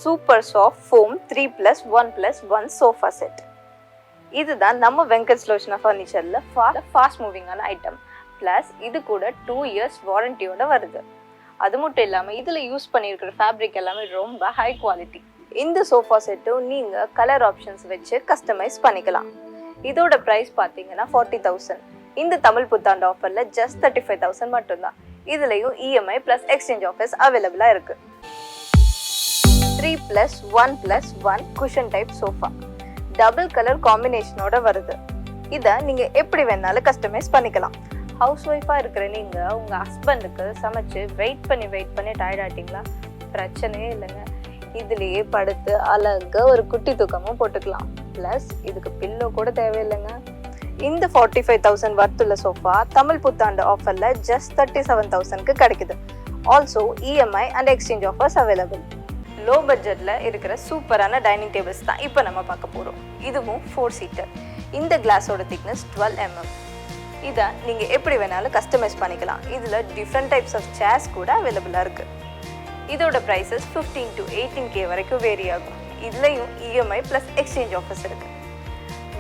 Super soft foam 3+1+1 sofa set. இதுதான் நம்ம வெங்கட் லோஷனா ஃபர்னிச்சர்ல ஃபாஸ்ட் மூவிங்கான ஐட்டம். பிளஸ் இது கூட 2 இயர்ஸ் வாரண்டியோட வருது. அது மட்டும் இல்லாமல் இதில் யூஸ் பண்ணியிருக்கிற ஃபேப்ரிக் எல்லாமே ரொம்ப ஹை குவாலிட்டி. இந்த சோஃபா செட்டும் நீங்கள் கலர் ஆப்ஷன்ஸ் வச்சு கஸ்டமைஸ் பண்ணிக்கலாம். இதோட ப்ரைஸ் பார்த்தீங்கன்னா 40,000. இந்த தமிழ் புத்தாண்டு ஆஃபரில் ஜஸ்ட் 35,000 மட்டும்தான். இதுலேயும் இஎம்ஐ ப்ளஸ் எக்ஸ்சேஞ்ச் ஆஃபர்ஸ் அவைலபிளாக இருக்குது. 3+1+1 cushion type sofa double colour காம்பினேஷனோட வருது. இதை நீங்கள் எப்படி வேணாலும் கஸ்டமைஸ் பண்ணிக்கலாம். ஹவுஸ் ஒய்ஃபாக இருக்கிற நீங்கள் உங்கள் ஹஸ்பண்டுக்கு சமைச்சு வெயிட் பண்ணி டயர்ட் ஆகிட்டிங்களா? பிரச்சனையே இல்லைங்க. இதுலேயே படுத்து அழகாக ஒரு குட்டி தூக்கமும் போட்டுக்கலாம். ப்ளஸ் இதுக்கு பில்லோ கூட தேவையில்லைங்க. இந்த 45,000 வர்த்துள்ள சோஃபா தமிழ் புத்தாண்டு ஆஃபரில் ஜஸ்ட் 37,000க்கு கிடைக்குது. Also EMI and exchange offers available. Low பட்ஜெட்டில் இருக்கிற சூப்பரான டைனிங் டேபிள்ஸ் தான் இப்போ நம்ம பார்க்க போகிறோம். இதுவும் 4 சீட்டர். இந்த கிளாஸோட திக்னஸ் 12 mm. இதை நீங்கள் எப்படி வேணாலும் கஸ்டமைஸ் பண்ணிக்கலாம். இதில் டிஃப்ரெண்ட் டைப்ஸ் ஆஃப் சேர்ஸ் கூட அவைலபிளாக இருக்குது. இதோட ப்ரைஸஸ் 15 to 18K வரைக்கும் வேரி ஆகும். இதுலேயும் இஎம்ஐ ப்ளஸ் எக்ஸ்சேஞ்ச் ஆஃபர்ஸ் இருக்குது.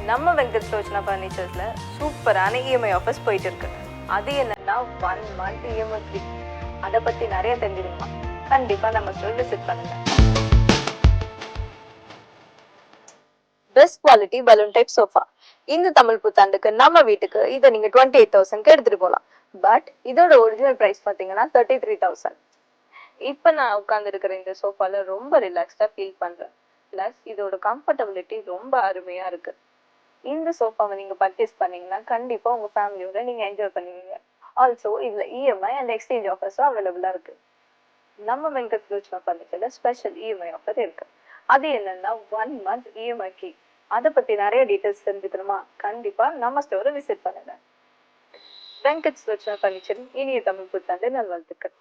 நம்ம வெங்கட் லோஷனா ஃபர்னிச்சர்ஸில் சூப்பரான இஎம்ஐ ஆஃபர்ஸ் போயிட்டு இருக்கு. அது என்னன்னா 1 month இஎம்ஐ ஃப்ரீ. அதை பற்றி நிறைய தெரிஞ்சுக்கணுமா? கண்டிப்பாக நம்ம ஸ்டோர் விசிட் பண்ணுங்க. Best quality balloon type sofa. இந்த தமிழ் புத்தாண்டுக்கு நம்ம வீட்டுக்கு இதை நீங்க 28,000க்கு எடுத்துட்டு போகலாம். பட் இதோட ஒரிஜினல் பிரைஸ் பாத்தீங்கன்னா 33,000. இப்ப நான் உட்கார்ந்து இருக்கிற இந்த சோஃபால ரொம்ப ரிலாக்ஸ்டா ஃபீல் பண்றேன். பிளஸ் இதோட கம்ஃபர்டபிலிட்டி ரொம்ப அருமையா இருக்கு. இந்த சோஃபாவை நீங்க பர்ச்சேஸ் பண்ணீங்கன்னா கண்டிப்பா உங்க ஃபேமிலியோட நீங்க என்ஜாய் பண்ணுவீங்க. ஆல்சோ இதுல இஎம்ஐ அண்ட் எக்ஸ்சேஞ்ச் ஆஃபர்ஸும் அவைலபிளா இருக்கு. நம்ம வெங்கட் லோஷனா ஃபர்னிச்சர்ல ஸ்பெஷல் இஎம்ஐ ஆஃபர் இருக்கு. அது என்னன்னா 1 month இஎம்ஐ ஃப்ரீ. அதை பத்தி நிறைய டீடைல்ஸ் தெரிஞ்சுக்கணுமா? கண்டிப்பா நம்ம ஸ்டோரை விசிட் பண்ணுங்க. வெங்கட் லோஷனா ஃபர்னிச்சர் இனிய தமிழ் புத்தாண்டு நல்வாழ்த்துக்கள்.